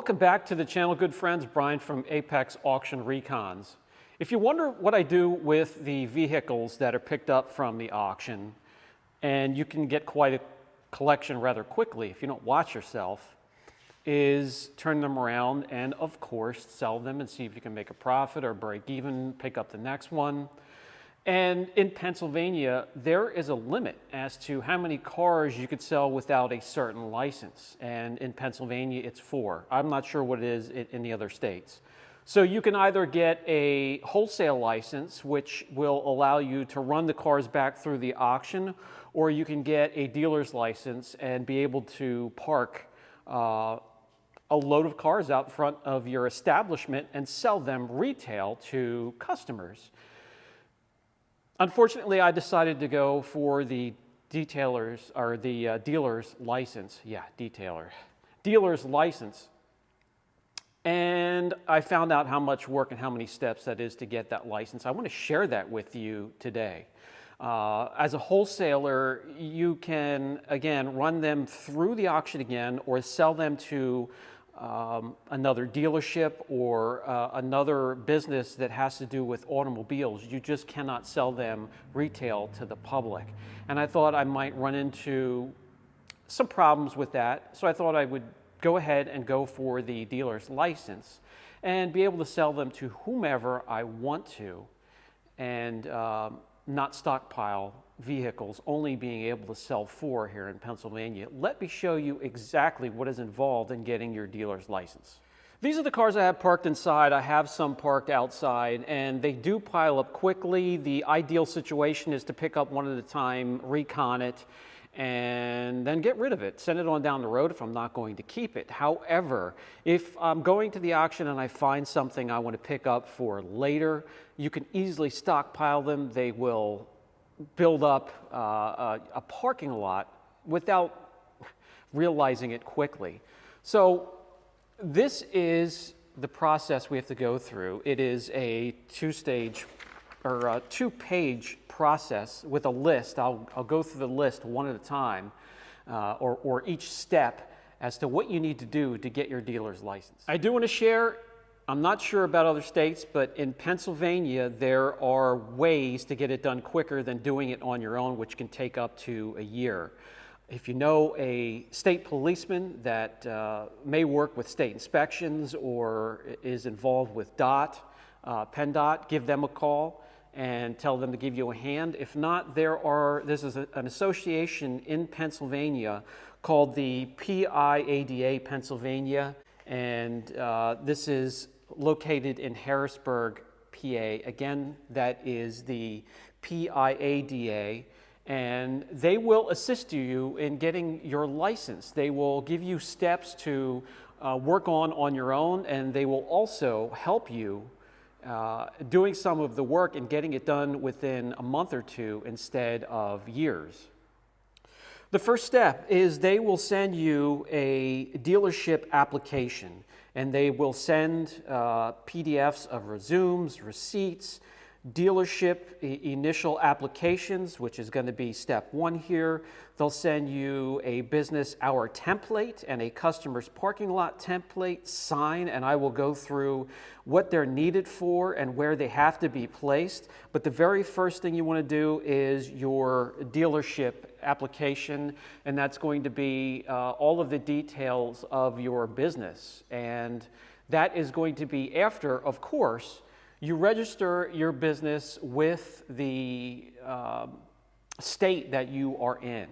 Welcome back to the channel, good friends. Brian from Apex Auction Recons. If you wonder what I do with the vehicles that are picked up from the auction, and you can get quite a collection rather quickly if you don't watch yourself, is turn them around and of course sell them and see if you can make a profit or break even, pick up the next one. And in Pennsylvania, there is a limit as to how many cars you could sell without a certain license. And in Pennsylvania, it's 4. I'm not sure what it is in the other states. So you can either get a wholesale license, which will allow you to run the cars back through the auction, or you can get a dealer's license and be able to park a load of cars out front of your establishment and sell them retail to customers. Unfortunately, I decided to go for the dealer's license. Yeah, dealer's license. And I found out how much work and how many steps that is to get that license. I want to share that with you today. As a wholesaler, you can, again, run them through the auction again or sell them to another dealership or another business that has to do with automobiles. You just cannot sell them retail to the public. And I thought I might run into some problems with that, so I thought I would go ahead and go for the dealer's license and be able to sell them to whomever I want to and not stockpile vehicles, only being able to sell 4 here in Pennsylvania. Let me show you exactly what is involved in getting your dealer's license. These are the cars I have parked inside. I have some parked outside, and they do pile up quickly. The ideal situation is to pick up one at a time, recon it, and then get rid of it. Send it on down the road if I'm not going to keep it. However, if I'm going to the auction and I find something I want to pick up for later, you can easily stockpile them. They will build up a parking lot without realizing it quickly. So this is the process we have to go through. It is a two-stage or a 2-page process with a list. I'll go through the list one at a time or each step as to what you need to do to get your dealer's license. I do want to share, I'm not sure about other states, but in Pennsylvania, there are ways to get it done quicker than doing it on your own, which can take up to a year. If you know a state policeman that may work with state inspections or is involved with PennDOT, give them a call and tell them to give you a hand. If not, this is an association in Pennsylvania called the PIADA Pennsylvania, and this is located in Harrisburg, PA. Again, that is the PIADA, and they will assist you in getting your license. They will give you steps to work on your own, and they will also help you doing some of the work and getting it done within a month or 2 instead of years. The first step is they will send you a dealership application, and they will send PDFs of resumes, receipts, dealership initial applications, which is going to be step 1 here. They'll send you a business hour template and a customer's parking lot template, sign, and I will go through what they're needed for and where they have to be placed. But the very first thing you want to do is your dealership application, and that's going to be all of the details of your business. And that is going to be after, of course, you register your business with the state that you are in,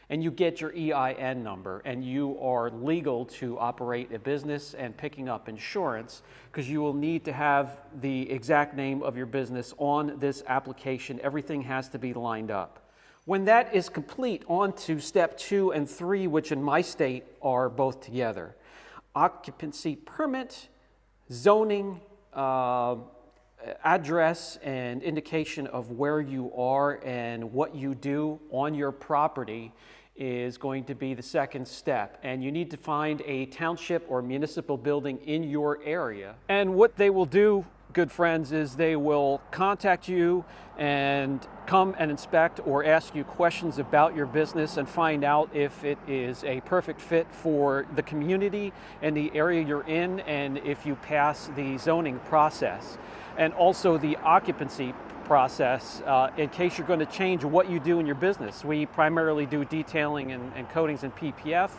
and you get your EIN number, and you are legal to operate a business and picking up insurance, because you will need to have the exact name of your business on this application. Everything has to be lined up. When that is complete, on to step 2 and 3, which in my state are both together. Occupancy permit, zoning, address and indication of where you are and what you do on your property is going to be the second step. And you need to find a township or municipal building in your area. And what they will do good friends is they will contact you and come and inspect or ask you questions about your business and find out if it is a perfect fit for the community and the area you're in, and if you pass the zoning process and also the occupancy process in case you're going to change what you do in your business. We primarily do detailing and coatings and PPF.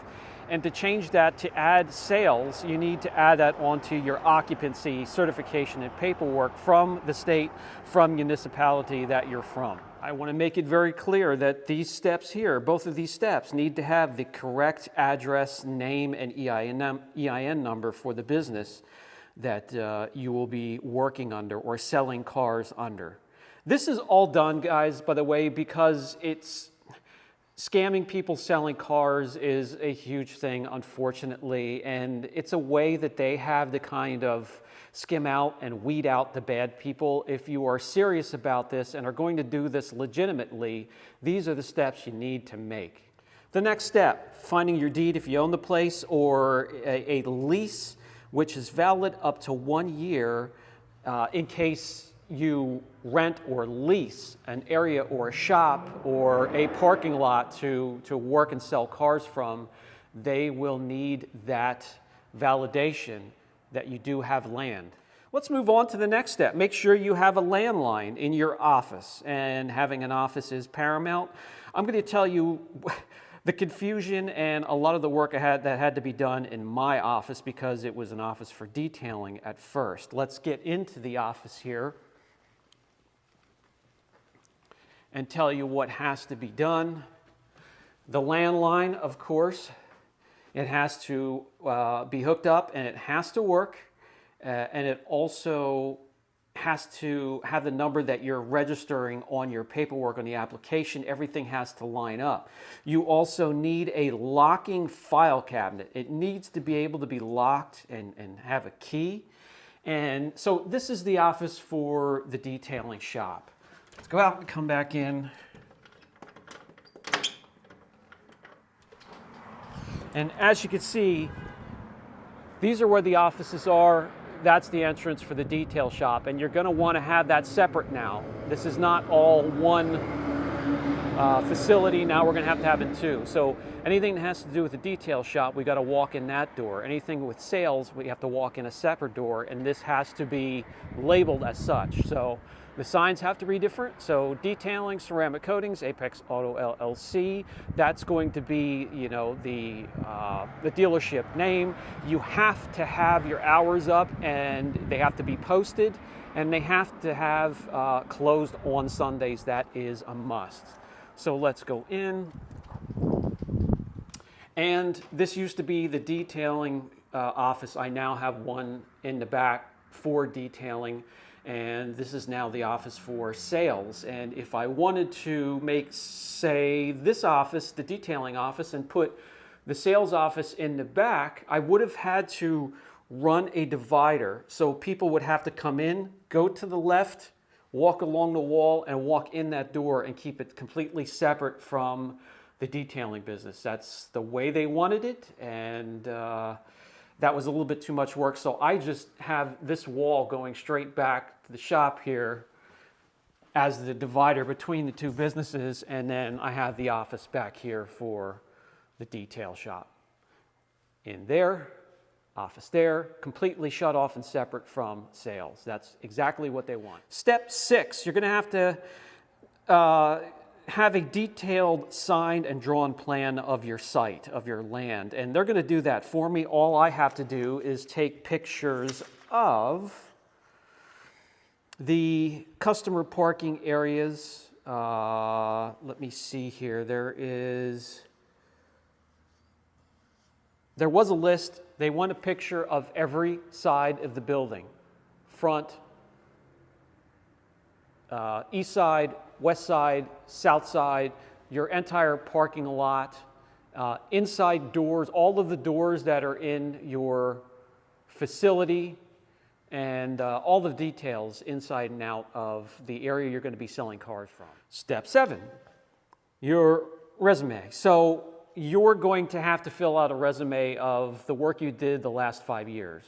And to change that to add sales, you need to add that onto your occupancy certification and paperwork from the state, from municipality that you're from. I want to make it very clear that these steps here, both of these steps, need to have the correct address, name, and EIN number for the business that you will be working under or selling cars under. This is all done, guys, by the way, because scamming people selling cars is a huge thing, unfortunately, and it's a way that they have to kind of skim out and weed out the bad people. If you are serious about this and are going to do this legitimately, these are the steps you need to make. The next step, finding your deed if you own the place, or a lease which is valid up to 1 year in case you rent or lease an area or a shop or a parking lot to work and sell cars from. They will need that validation that you do have land. Let's move on to the next step. Make sure you have a landline in your office, and having an office is paramount. I'm going to tell you the confusion and a lot of the work that had to be done in my office, because it was an office for detailing at first. Let's get into the office here and tell you what has to be done. The landline, of course, it has to be hooked up and it has to work, and it also has to have the number that you're registering on your paperwork on the application. Everything has to line up. You also need a locking file cabinet. It needs to be able to be locked and have a key. And so this is the office for the detailing shop. Let's go out and come back in. And as you can see, these are where the offices are. That's the entrance for the detail shop, and you're going to want to have that separate now. This is not all one facility. Now we're going to have it two. So anything that has to do with the detail shop, we got to walk in that door. Anything with sales, we have to walk in a separate door, and this has to be labeled as such. So the signs have to be different. So detailing, ceramic coatings, Apex Auto LLC. That's going to be, the dealership name. You have to have your hours up, and they have to be posted, and they have to have closed on Sundays. That is a must. So let's go in. And this used to be the detailing office. I now have one in the back for detailing. And this is now the office for sales. And if I wanted to make, say, this office, the detailing office, and put the sales office in the back, I would have had to run a divider. So people would have to come in, go to the left, walk along the wall, and walk in that door, and keep it completely separate from the detailing business. That's the way they wanted it, and that was a little bit too much work. So I just have this wall going straight back to the shop here as the divider between the two businesses, and then I have the office back here for the detail shop. In there, office there, completely shut off and separate from sales. That's exactly what they want. Step 6, you're going to have a detailed, signed, and drawn plan of your site, of your land. And they're going to do that for me. All I have to do is take pictures of the customer parking areas. Let me see here. There was a list. They want a picture of every side of the building. Front, east side, west side, south side, your entire parking lot, inside doors, all of the doors that are in your facility, and all the details inside and out of the area you're going to be selling cars from. Step 7, your resume. So you're going to have to fill out a resume of the work you did the last 5 years.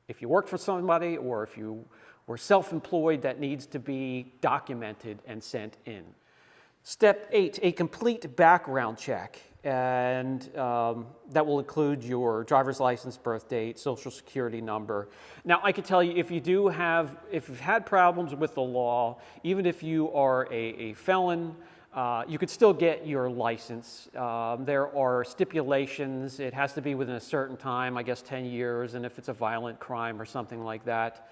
If you worked for somebody, or if you or self-employed that needs to be documented and sent in. Step 8, a complete background check, and that will include your driver's license, birth date, social security number. Now, I can tell you, if you've had problems with the law, even if you are a felon, you could still get your license. There are stipulations. It has to be within a certain time, I guess 10 years, and if it's a violent crime or something like that,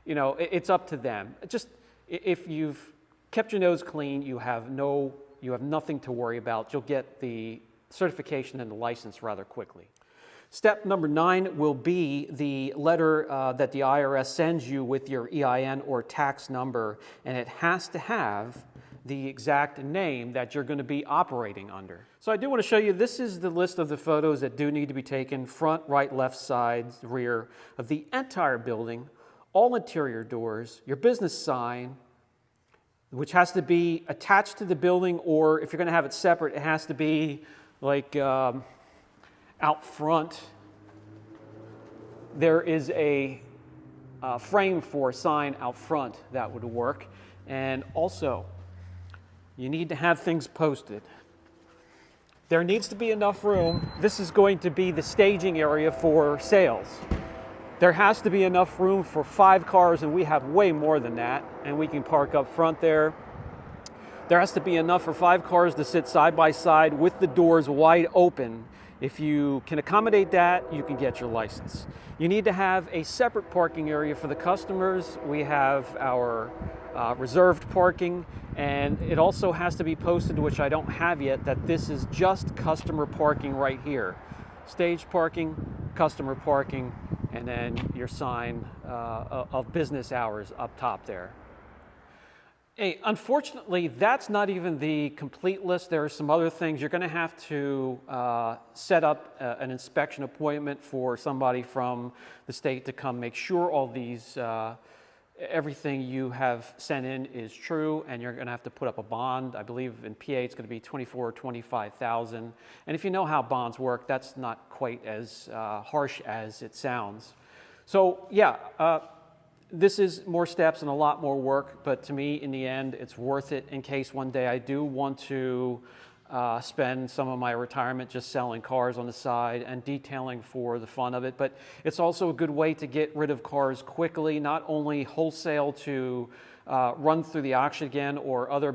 it's up to them. Just if you've kept your nose clean, you have nothing to worry about. You'll get the certification and the license rather quickly. Step number 9 will be the letter that the IRS sends you with your EIN or tax number, and it has to have the exact name that you're going to be operating under. So I do want to show you, this is the list of the photos that do need to be taken, front, right, left sides, rear of the entire building, all interior doors, your business sign, which has to be attached to the building, or if you're going to have it separate, it has to be like out front. There is a frame for a sign out front that would work. And also, you need to have things posted. There needs to be enough room. This is going to be the staging area for sales. There has to be enough room for 5 cars, and we have way more than that, and we can park up front there. There has to be enough for 5 cars to sit side by side with the doors wide open. If you can accommodate that, you can get your license. You need to have a separate parking area for the customers. We have our reserved parking, and it also has to be posted, which I don't have yet, that this is just customer parking right here. Stage parking, customer parking, and then your sign of business hours up top there. Hey, unfortunately, that's not even the complete list. There are some other things. You're going to have to set up an inspection appointment for somebody from the state to come make sure all these, everything you have sent in is true, and you're going to have to put up a bond. I believe in PA it's going to be $24,000 or $25,000. And if you know how bonds work, that's not quite as harsh as it sounds. So yeah. This is more steps and a lot more work, but to me, in the end, it's worth it in case one day I do want to spend some of my retirement just selling cars on the side and detailing for the fun of it. But it's also a good way to get rid of cars quickly, not only wholesale to run through the auction again or other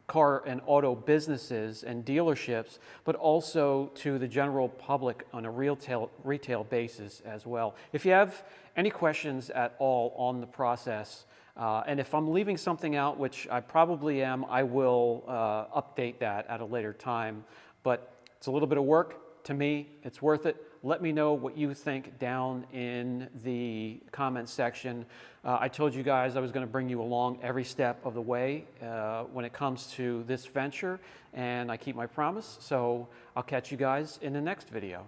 car and auto businesses and dealerships, but also to the general public on a retail basis as well. If you have any questions at all on the process, and if I'm leaving something out, which I probably am, I will update that at a later time. But it's a little bit of work. To me, it's worth it. Let me know what you think down in the comments section. I told you guys I was going to bring you along every step of the way when it comes to this venture, and I keep my promise. So I'll catch you guys in the next video.